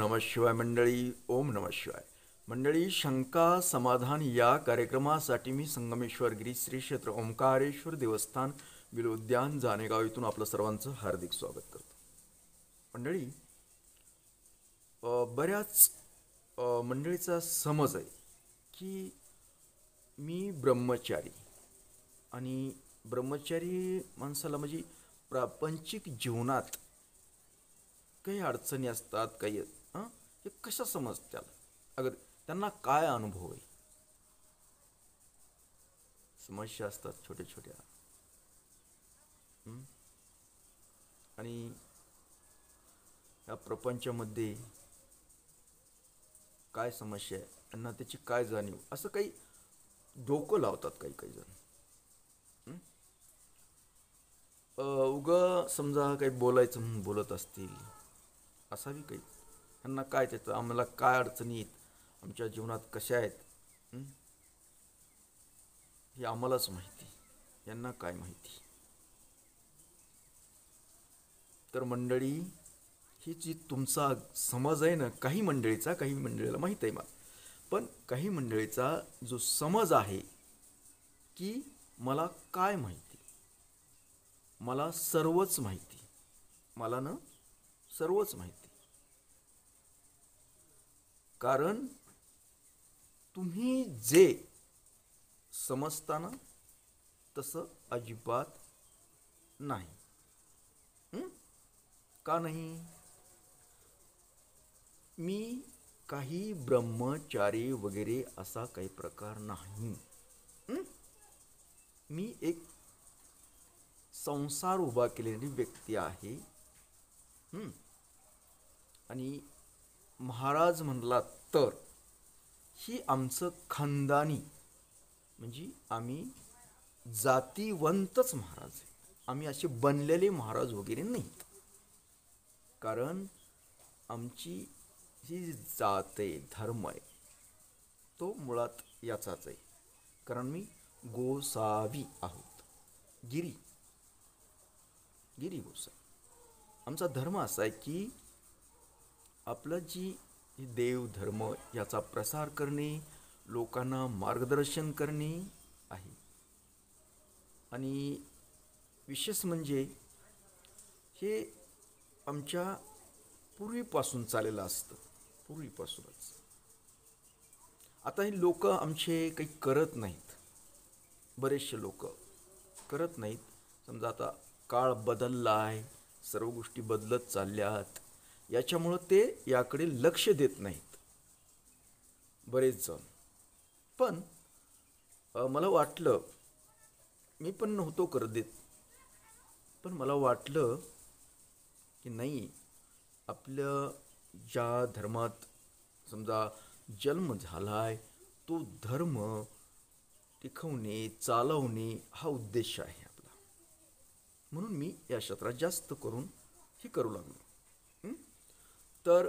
नमः शिवाय मंडळी. ओम नमः शिवाय मंडळी. शंका समाधान या कार्यक्रमासाठी मी संगमेश्वर गिरी श्री क्षेत्र ओंकारेश्वर देवस्थान विलोद्यान जानेगाव इथून आपलं सर्वांचं हार्दिक स्वागत करतो. मंडळी, बऱ्याच मंडळीचा समज आहे की मी ब्रह्मचारी आणि ब्रह्मचारी माणसाला म्हणजे प्रापंचिक जीवनात काही अडचणी असतात, काही हे कशा समजतात, अगर त्यांना काय अनुभव आहे, समस्या असतात छोट्या छोट्या. आणि या प्रपंचामध्ये काय समस्या आहे, त्यांना त्याची काय जाणीव, असं काही डोकं लावतात काही काही जण. उगा समजा काही बोलायचं म्हणून बोलत असतील, असावी काही. त्यांना काय त्याचं, आम्हाला काय अडचणी आहेत, आमच्या जीवनात कशा आहेत, हे आम्हालाच माहिती, यांना काय माहिती. तर मंडळी, ही जी तुमचा समज आहे ना, काही मंडळीला माहीत आहे मला, पण काही मंडळीचा जो समज आहे की मला काय माहिती, मला सर्वच माहिती, मला ना सर्वच माहिती. कारण तुम्ही जे समजता ना तसं अजिबात नाही. का नाही? मी काही ब्रह्मचारी वगैरे असा काही प्रकार नाही. मी एक संसार उभा केलेली व्यक्ती आहे. आणि महाराज म्हणला तर ही आमचं खानदानी, म्हणजे आम्ही जातीवंतच महाराज आहे. आम्ही असे बनलेले महाराज वगैरे नाहीत. कारण आमची ही जात आहे, धर्म आहे, तो मुळात याचाच आहे. कारण मी गोसावी आहोत, गिरी गोसावी. आमचा धर्म असा आहे की आपलं जी देव धर्म याचा प्रसार करणे, लोकांना मार्गदर्शन करणे आहे. आणि विशेष म्हणजे हे आमच्या पूर्वीपासून चाललेलं असतं, पूर्वीपासूनच. आता हे लोक आमचे काही करत नाहीत, बरेचसे लोक करत नाहीत. समजा आता काळ बदलला आहे, सर्व गोष्टी बदलत चालल्यात, याच्यामुळं ते याकडे लक्ष देत नाहीत बरेच जण. पण मला वाटलं, मी पण नव्हतो करत देत, पण मला वाटलं की नाही, आपल्या ज्या धर्मात समजा जन्म झालाय तो धर्म टिकवणे, चालवणे हा उद्देश आहे आपला. म्हणून मी या क्षेत्रात जास्त करून हे करू लागलो. तर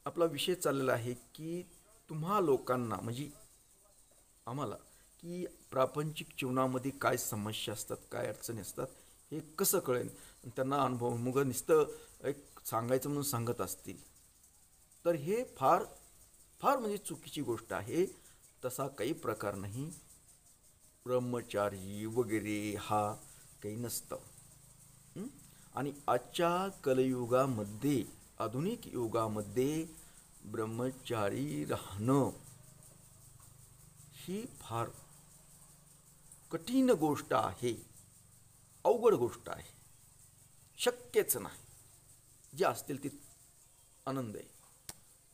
आपला विषय चाललेला आहे की तुम्हा लोकांना, म्हणजे आम्हाला, की प्रापंचिक जीवनामध्ये काय समस्या असतात, काय अडचणी असतात, हे कसं कळेल. त्यांना अनुभव मग नुसतं एक सांगायचं म्हणून सांगत असतील तर हे फार फार म्हणजे चुकीची गोष्ट आहे. तसा काही प्रकार नाही. ब्रह्मचारी वगैरे हा काही नसतं. आणि आजच्या कलयुगामध्ये, आधुनिक युगामध्ये ब्रह्मचारी राहणं ही फार कठीण गोष्ट आहे, अवघड गोष्ट आहे, शक्यच नाही. जे असतील ते आनंद आहे,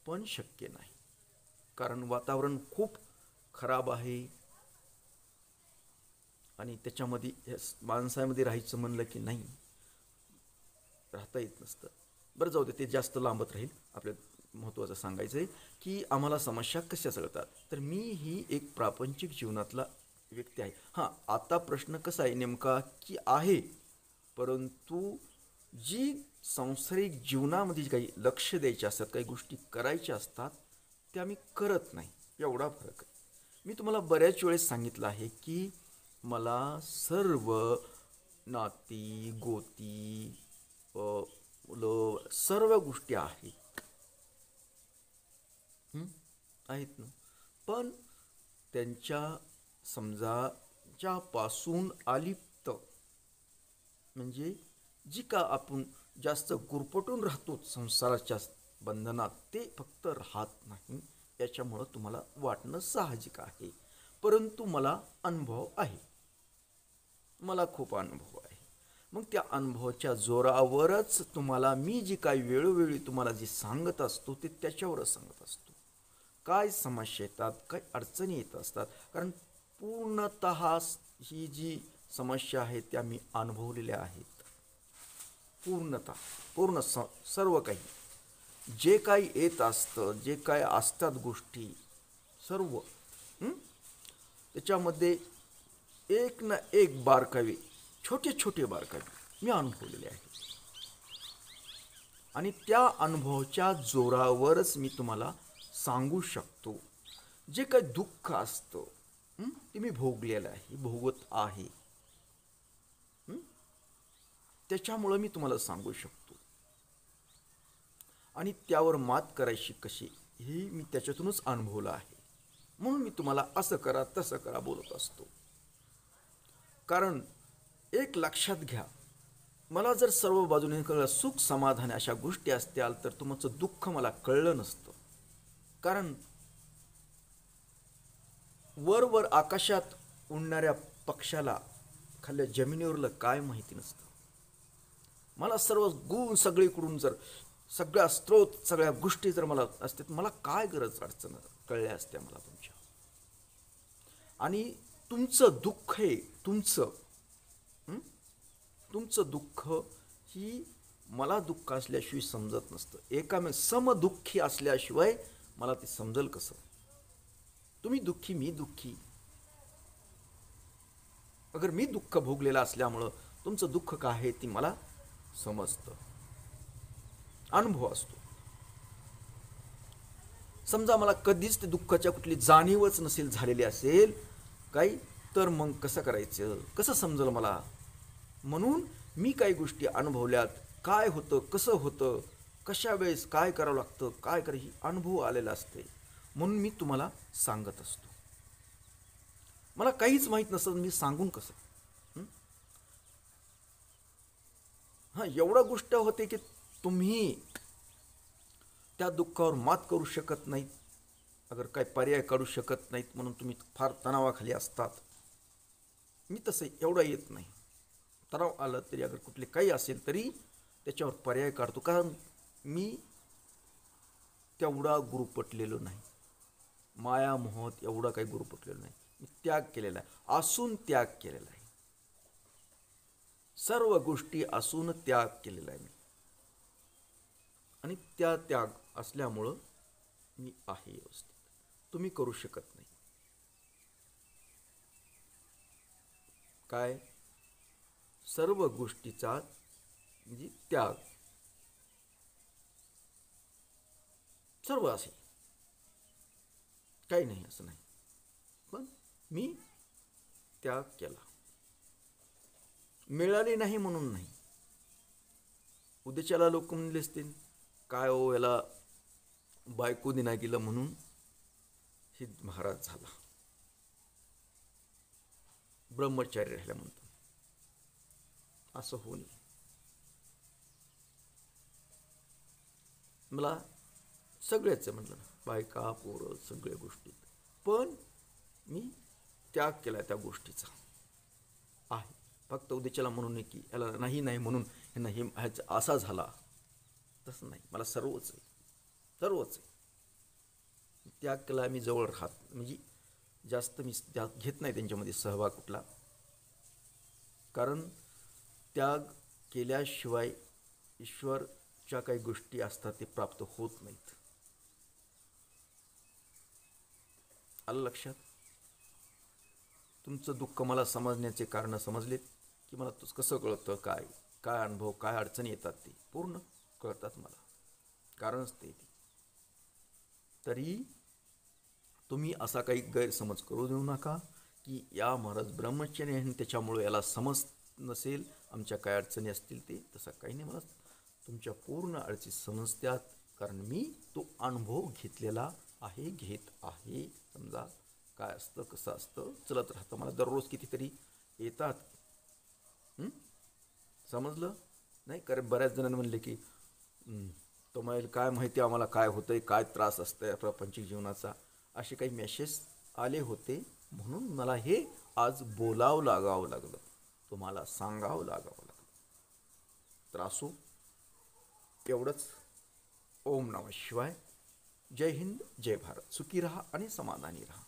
पण शक्य नाही. कारण वातावरण खूप खराब आहे आणि त्याच्यामध्ये माणसामध्ये राहायचं म्हणलं की नाही, राहता येत नसतं. बरं, जाऊ दे, ते जास्त लांबत राहील. आपल्याला महत्त्वाचं सांगायचं आहे की आम्हाला समस्या कशा सगळतात. तर मी ही एक प्रापंचिक जीवनातला व्यक्ती आहे. आता प्रश्न कसा आहे नेमका की आहे, परंतु जी सांसारिक जीवनामध्ये काही लक्ष द्यायचे असतात, काही गोष्टी करायच्या असतात, त्या मी करत नाही, एवढा फरक आहे. मी तुम्हाला बऱ्याच वेळेस सांगितलं आहे की मला सर्व नाती गोती मुलं सर्व गोष्टी आहेत. आहेत ना. पण त्यांच्या समजाच्यापासून अलिप्त, म्हणजे जी का आपण जास्त गुरफटून राहतो संसाराच्या बंधनात, ते फक्त राहत नाही. याच्यामुळं तुम्हाला वाटणं साहजिक आहे. परंतु मला अनुभव आहे, मला खूप अनुभव आहे. मग त्या अनुभवाच्या जोरावरच तुम्हाला मी जी काही वेळोवेळी तुम्हाला जी सांगत असतो ते त्याच्यावरच सांगत असतो. काय समस्या येतात, काय अडचणी येत असतात, कारण पूर्णतः ही जी समस्या आहे त्या मी अनुभवलेल्या आहेत. पूर्ण सर्व काही जे काही येत असतं, जे काय असतात गोष्टी सर्व, त्याच्यामध्ये एक ना एक बारकावे, छोटे छोटे बारकावे मी अनुभवलेले आहेत. आणि त्या अनुभवाच्या जोरावरच मी तुम्हाला सांगू शकतो. जे काही दुःख असतं ते मी भोगलेलं आहे, भोगत आहे. त्याच्यामुळं मी तुम्हाला सांगू शकतो. आणि त्यावर मात करायची कशी हे मी त्याच्यातूनच अनुभवलं आहे. म्हणून मी तुम्हाला असं करा तसं करा बोलत असतो. कारण एक लक्षात घ्या, मला जर सर्व बाजूने कळलं, सुख समाधान अशा गोष्टी असत्याल तर तुमचं दुःख मला कळलं नसतं. कारण वर आकाशात उडणाऱ्या पक्षाला खाल्ल्या जमिनीवरलं काय माहिती नसतं. मला सर्व गुण सगळीकडून जर सगळ्या स्रोत सगळ्या गोष्टी जर मला असतात, मला काय गरज अडचण कळल्या असत्या मला तुमच्या. आणि तुमचं दुःख हे तुमचं दुःख ही मला दुःख असल्याशिवाय समजत नसतं. एकामेक समदुःखी असल्याशिवाय मला ते समजल कसं. तुम्ही दुःखी, मी दुःखी. अगर मी दुःख भोगलेलं असल्यामुळं तुमचं दुःख काय आहे ते मला समजतं, अनुभव असतो. समजा मला कधीच ते दुःखाच्या कुठली जाणीवच नसेल झालेली असेल काही, तर मग कसं करायचं, कसं समजलं मला. म्हणून मी काही गोष्टी अनुभवल्यात, काय होतं, कसं होतं, कशा वेळेस काय करावं लागतं, काय करायचं, ही अनुभव आलेला असते. म्हणून मी तुम्हाला सांगत असतो. मला काहीच माहीत नसतं, मी सांगून कसं. एवढा गोष्ट होते की तुम्ही त्या दुःखावर मात करू शकत नाहीत, अगर काय पर्याय काढू शकत नाहीत, म्हणून तुम्ही फार तणावाखाली असतात. मी तसं एवढा येत नाही. तणाव आलं तरी, अगर कुठले काही असेल तरी त्याच्यावर पर्याय काढतो. कारण मी तेवढा गुरुपटलेलो नाही, माया मोहात एवढा काही गुरुपटलेलो नाही. मी त्याग केलेला आहे, असून त्याग केलेला आहे. सर्व गोष्टी असून त्याग केलेला आहे मी. आणि त्या त्याग असल्यामुळं मी आहे व्यवस्थित. तुम्ही करू शकत नाही. काय सर्व गोष्टीचा म्हणजे त्याग, सर्व असे काही नाही असं नाही, पण मी त्याग केला. मिळाले नाही म्हणून नाही. उद्याच्याला लोक म्हणले असतील, काय हो याला बायको दिना गेलं म्हणून हे महाराज झाला, ब्रह्मचारी राहिला म्हणतो. असं होऊ नये. मला सगळ्याच म्हटलं ना, बायका पोरं सगळ्या गोष्टीत, पण मी त्याग केला त्या गोष्टीचा आहे. फक्त उद्याच्याला म्हणून की याला नाही म्हणून हे ह्याचा असा झाला, तसं नाही. मला सर्वच आहे, सर्वच आहे. त्याग केला. मी जवळ राहत म्हणजे जास्त मी त्याग घेत नाही त्यांच्यामध्ये सहभाग कुठला. कारण त्याग केल्याशिवाय ईश्वरच्या काही गोष्टी असतात ते प्राप्त होत नाहीत. आलं लक्षात. तुमचं दुःख मला समजण्याचे कारण समजलेत की मला तुझं कसं कळतं, काय काय अनुभव, काय अडचणी येतात ते पूर्ण कळतात मला, कारणच ते. तरी तुम्ही असा काही गैरसमज करू देऊ नका की या महाराज ब्रह्मचारी आहे त्याच्यामुळे याला समज नसेल, आमच्या काय अडचणी असतील ते. तसं काही नाही. मला तुमच्या पूर्ण अडचणी समजतात, कारण मी तो अनुभव घेतलेला आहे, घेत आहे. समजा काय असतं, कसं असतं, चलत राहतं. मला दररोज कितीतरी येतात. हं? समजलं नाही? कारण बऱ्याच जणांनी म्हणले की तुम्हाला काय माहिती आम्हाला काय होतंय, काय त्रास असतंय प्रापंचिक जीवनाचा, असे काही मेसेज आले होते. म्हणून मला हे आज बोलावं लागावं लागलं, तुम्हाला सांगावं लागावं लागलं. तर असो, एवढंच. ओम नमः शिवाय. जय हिंद, जय भारत. सुखी राहा आणि समाधानी राहा.